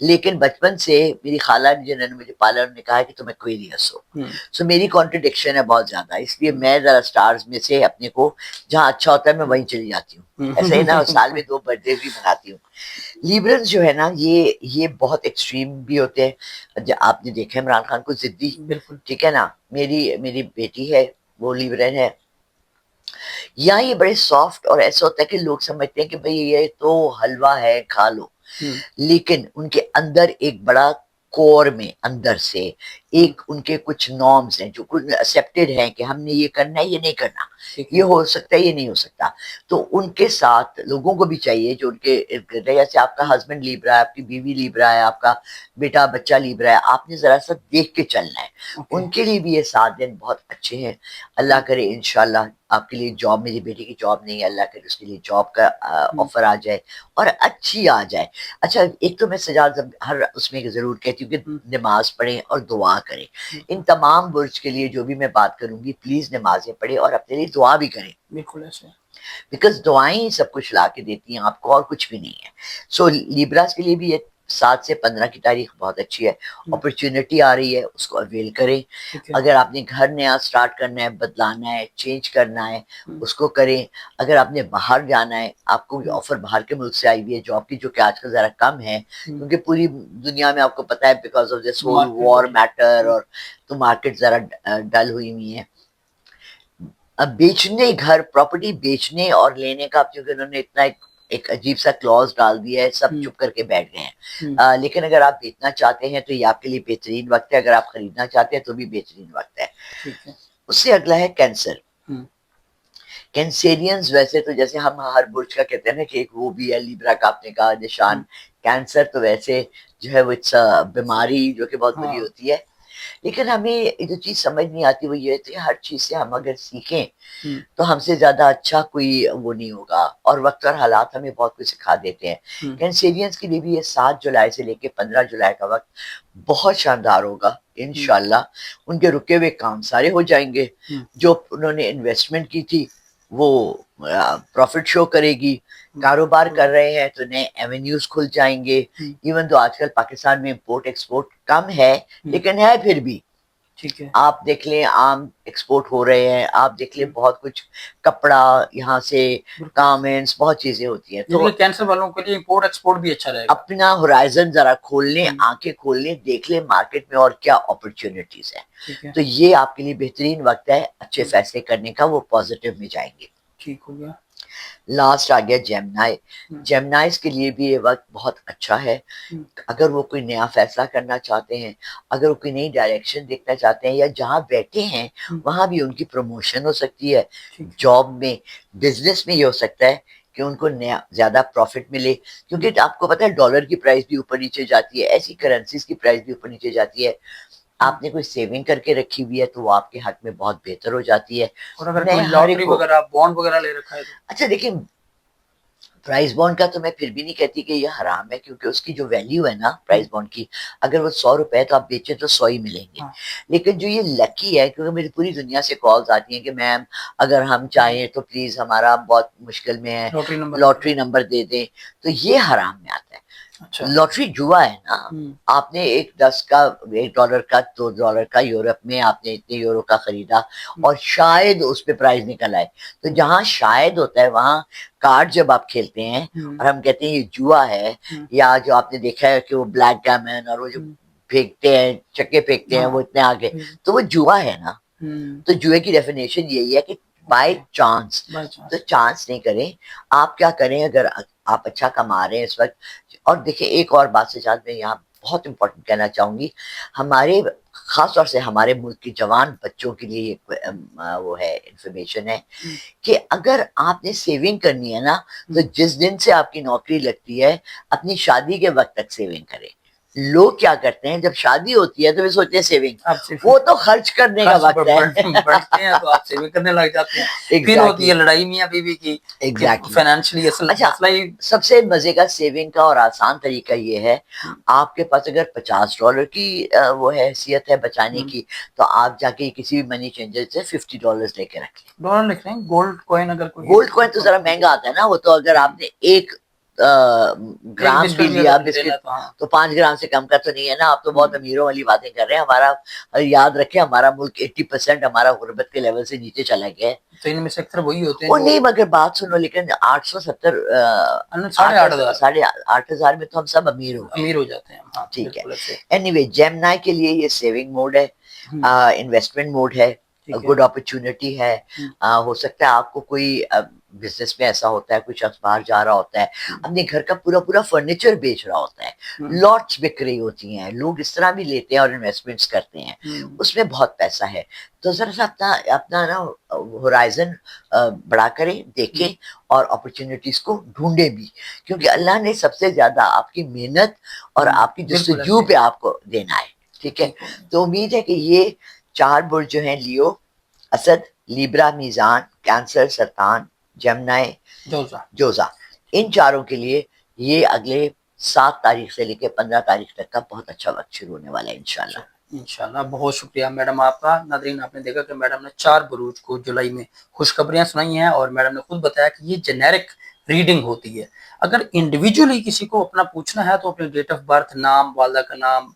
لیکن بچپن سے میری خالہ نے جنہوں نے مجھے پالا انہوں نے کہا کہ تم ایکویریس ہو. سو میری کانٹرڈکشن ہے بہت زیادہ, اس لیے میں ذرا سٹارز میں سے اپنے کو جہاں اچھا ہوتا ہے میں وہیں چلی جاتی ہوں. ایسا ہی نا سال میں 2 برتھ ڈے بھی مناتی ہوں. لیبرلز جو ہے نا یہ بہت ایکسٹریم بھی ہوتے ہیں. آپ نے دیکھا عمران خان کو ضدی, بالکل ٹھیک ہے نا, میری بیٹی ہے وہ لیبرل ہے. یا یہ بڑے سافٹ اور ایسا ہوتا ہے کہ لوگ سمجھتے ہیں کہ بھئی یہ تو حلوہ ہے کھا لو, لیکن ان کے اندر ایک بڑا کور میں اندر سے ایک ان کے کچھ نارمز ہیں جو کچھ ایکسیپٹڈ ہیں کہ ہم نے یہ کرنا ہے یہ نہیں کرنا, یہ ہو سکتا ہے یہ نہیں ہو سکتا. تو ان کے ساتھ لوگوں کو بھی چاہیے جو ان کے جیسے آپ کا ہسبینڈ لیبرا ہے, آپ کی بیوی لیبرا ہے, آپ کا بیٹا بچہ لیبرا ہے, آپ نے ذرا سا دیکھ کے چلنا ہے. ان کے لیے بھی یہ 7 دن بہت اچھے ہیں. اللہ کرے انشاءاللہ آپ کے لیے جاب, میری بیٹی کی جاب نہیں ہے, اللہ کرے اس کے لیے جاب کا آفر آ جائے اور اچھی آ جائے. اچھا ایک تو میں سجاد ہر اس میں ضرور کہتی ہوں کہ نماز پڑھیں اور دعا کریں. ان تمام برج کے لیے جو بھی میں بات کروں گی پلیز نمازیں پڑھیں اور اپنے لیے دعا بھی کریں, بالکل ایسے بیکاز دعائیں ہی سب کچھ لا کے دیتی ہیں آپ کو اور کچھ بھی نہیں ہے. سو لیبراس کے لیے بھی یہ 7 سے 15 کی تاریخ بہت اچھی ہے. اپرچونٹی آ رہی ہے, اس کو اویل کریں. اگر آپ نے گھر نیا سٹارٹ کرنا ہے, بدلانا ہے, چینج کرنا ہے, اس کو کریں. اگر آپ نے باہر جانا ہے, آپ کو آفر باہر کے ملک سے آئی ہوئی ہے جاب کی جو کہ آج کل ذرا کم ہے کیونکہ پوری دنیا میں آپ کو پتا ہے because of this whole war matter, اور تو مارکیٹ ذرا ڈل ہوئی ہوئی ہے. اب بیچنے گھر پراپرٹی بیچنے اور لینے کا, کیونکہ انہوں نے اتنا ایک عجیب سا کلوز ڈال دیا ہے, سب چپ کر کے بیٹھ گئے ہیں. لیکن اگر آپ بیچنا چاہتے ہیں تو یہ آپ کے لیے بہترین وقت ہے, اگر آپ خریدنا چاہتے ہیں تو بھی بہترین وقت ہے. اس سے اگلا ہے کینسر. کینسیرینز ویسے تو جیسے ہم ہر برج کا کہتے ہیں نا کہ ایک وہ بھی ہے لیبرا کا آپ نے کہا نشان. کینسر تو ویسے جو ہے وہ بیماری جو کہ بہت بری ہوتی ہے, لیکن ہمیں جو چیز سمجھ نہیں آتی وہ یہ ہے کہ ہر چیز سے ہم اگر سیکھیں تو ہم سے زیادہ اچھا کوئی وہ نہیں ہوگا, اور وقت اور حالات ہمیں بہت کچھ سکھا دیتے ہیں. کینسیرینز کے لیے بھی یہ 7 جولائی سے لے کے 15 جولائی کا وقت بہت شاندار ہوگا انشاءاللہ. ان کے رکے ہوئے کام سارے ہو جائیں گے, جو انہوں نے انویسٹمنٹ کی تھی وہ پروفٹ شو کرے گی. کاروبار کر رہے ہیں تو نئے ایونیوز کھل جائیں گے. ایون تو آج کل پاکستان میں امپورٹ ایکسپورٹ کم ہے لیکن ہے پھر بھی, ٹھیک ہے, آپ دیکھ لیں آم ایکسپورٹ ہو رہے ہیں, آپ دیکھ لیں بہت کچھ کپڑا یہاں سے گارمنٹس بہت چیزیں ہوتی ہیں. تو کینسر والوں کے لیے امپورٹ ایکسپورٹ بھی اچھا رہے گا. اپنا ہورائزن ذرا کھول لیں, آنکھیں کھول لیں, دیکھ لیں مارکیٹ میں اور کیا اپرچونٹیز ہیں. تو یہ آپ کے لیے بہترین وقت ہے اچھے فیصلے کرنے کا, وہ پازیٹیو میں جائیں گے. ٹھیک ہو گیا. لاسٹ آ گیا جیمنائی. جیمنائز کے لیے بھی یہ وقت بہت اچھا ہے. اگر وہ کوئی نیا فیصلہ کرنا چاہتے ہیں, اگر وہ کوئی نئی ڈائریکشن دیکھنا چاہتے ہیں, یا جہاں بیٹھے ہیں وہاں بھی ان کی پروموشن ہو سکتی ہے. جاب میں, بزنس میں یہ ہو سکتا ہے کہ ان کو نیا زیادہ پروفٹ ملے, کیونکہ آپ کو پتا ہے ڈالر کی پرائس بھی اوپر نیچے جاتی ہے, ایسی کرنسیز کی پرائس بھی اوپر نیچے جاتی ہے. آپ نے کوئی سیونگ کر کے رکھی ہوئی ہے تو وہ آپ کے حق میں بہت بہتر ہو جاتی ہے. اور اگر کوئی لاٹری وغیرہ بانڈ وغیرہ لے رکھا ہے تو اچھا دیکھیں, پرائز بانڈ کا تو میں پھر بھی نہیں کہتی کہ یہ حرام ہے, کیونکہ اس کی جو ویلیو ہے نا پرائز بانڈ کی, اگر وہ 100 روپے تو آپ بیچیں تو 100 ہی ملیں گے. لیکن جو یہ لکی ہے, کیونکہ میری پوری دنیا سے کالز آتی ہیں کہ میم اگر ہم چاہیں تو پلیز ہمارا بہت مشکل میں ہے, لاٹری نمبر دے دیں, تو یہ حرام میں آتا ہے. لاٹری جوا ہے نا. آپ نے ایک $10 کا $2 کا یورپ میں آپ نے اتنے یورو کا خریدا اور شاید اس پہ پرائز نکل آئے, تو جہاں شاید ہوتا ہے وہاں کارڈ جب آپ کھیلتے ہیں اور ہم کہتے ہیں یہ جوا ہے, یا جو آپ نے دیکھا ہے کہ وہ بلیک گیمن اور وہ جو پھینکتے ہیں چکے پھینکتے ہیں وہ اتنے آگے, تو وہ جوا ہے نا. تو جوئے کی ڈیفینیشن یہی ہے کہ بائی چانس, تو چانس نہیں کریں. آپ کیا کریں, اگر آپ اچھا کما رہے ہیں اس وقت. اور دیکھیں ایک اور بات سے ساتھ میں یہاں بہت امپورٹنٹ کہنا چاہوں گی, ہمارے خاص طور سے ہمارے ملک کے جوان بچوں کے لیے وہ ہے انفارمیشن ہے کہ اگر آپ نے سیونگ کرنی ہے نا تو جس دن سے آپ کی نوکری لگتی ہے اپنی شادی کے وقت تک سیونگ کریں. لوگ کیا کرتے ہیں جب شادی ہوتی ہے تو وہ سوچتے ہیں سیونگ, وہ تو خرچ کرنے کا وقت ہے, بڑھتے ہیں تو آپ سیونگ کرنے لگ جاتے ہیں. پھر ہوتی ہے لڑائی میاں بیوی کی فائنینشلی. اچھا سب سے مزے کا سیونگ کا اور آسان طریقہ یہ ہے, آپ کے پاس اگر $50 کی وہ حیثیت ہے بچانے کی, تو آپ جا کے کسی بھی منی چینجر سے $50 لے کے رکھ لیں. ڈالر لکھ رہے ہیں, گولڈ کوائن, اگر کوئی گولڈ کوائن تو ذرا مہنگا آتا ہے نا, وہ تو اگر آپ نے ایک گرام بھی بسکٹ لیا اگر لینا بسکٹ تو ہاں تو 5 گرام سے کم کا تو نہیں ہے نا. آپ تو بہت امیروں والی باتیں کر رہے ہیں. ہمارا یاد رکھیں ہمارا ملک 80% ہمارا غربت کے لیول سے نیچے چلا گیا ہے. تو ان میں سے اکثر وہی ہوتے ہیں وہ جو نہیں مگر بات سنو, لیکن 870 8,500 ساڑھے 8,000 میں تو ہم سب امیر ہو گئے. امیر ہو جاتے ہیں. ہاں ٹھیک ہے. بالکل ایسے. اینی وے جیمنائی کے لیے یہ سیونگ موڈ ہے, انویسٹمنٹ موڈ ہے, ٹھیک ہے. گڈ اپرچونٹی ہے. ہو سکتا ہے آپ کو کوئی بزنس میں ایسا ہوتا ہے, کوئی شخص باہر جا رہا ہوتا ہے, اپنے گھر کا پورا فرنیچر بیچ رہا ہوتا ہے, لاٹس بک رہی ہوتی ہیں, لوگ اس طرح بھی لیتے ہیں اور انویسٹمنٹس کرتے ہیں, اس میں بہت پیسہ ہے. تو ذرا سا اپنا نا ہورائزن بڑا کریں, دیکھیں اور اپرچونٹیز کو ڈھونڈیں بھی, کیونکہ اللہ نے سب سے زیادہ آپ کی محنت اور آپ کی جستجو پہ آپ کو دینا ہے. ٹھیک ہے. تو امید ہے کہ یہ 4 برج جو ہیں, لیو, اسد, لیبرا, میزان, کینسر, سرطان, جمنائے, جوزا, ان چاروں کے لیے یہ اگلے 7 تاریخ سے لے کے 15 تاریخ تک کا بہت اچھا وقت شروع ہونے والا ہے انشاءاللہ. انشاءاللہ. بہت شکریہ میڈم آپ کا. ناظرین آپ نے دیکھا کہ میڈم نے 4 بروج کو جولائی میں خوشخبریاں سنائی ہیں, اور میڈم نے خود بتایا کہ یہ جنیرک ریڈنگ ہوتی ہے. اگر انڈیویجولی کسی کو اپنا پوچھنا ہے تو اپنے ڈیٹ آف برتھ, نام, والدہ کا نام,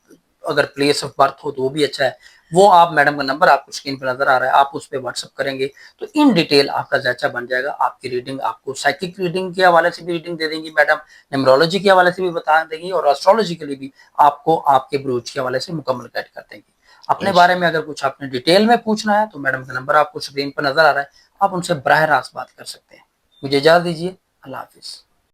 اگر پلیس آف برتھ ہو تو وہ بھی اچھا ہے. وہ آپ میڈم کا نمبر آپ کو اسکرین پہ نظر آ رہا ہے, آپ اس پہ واٹس اپ کریں گے تو ان ڈیٹیل آپ کا ذائچہ بن جائے گا. آپ کی ریڈنگ, آپ کو سائیکک ریڈنگ کے حوالے سے بھی ریڈنگ دے دیں گی میڈم, نیمرولوجی کے حوالے سے بھی بتا دیں گی, اور ایسٹرولوجی کے لیے بھی آپ کو آپ کے بروج کے حوالے سے مکمل گائیڈ کر دیں گی. اپنے بارے میں اگر کچھ آپ نے ڈیٹیل میں پوچھنا ہے تو میڈم کا نمبر آپ کو اسکرین پر نظر آ رہا ہے, آپ ان سے براہ راست بات کر سکتے ہیں. مجھے اجازت دیجیے. اللہ حافظ.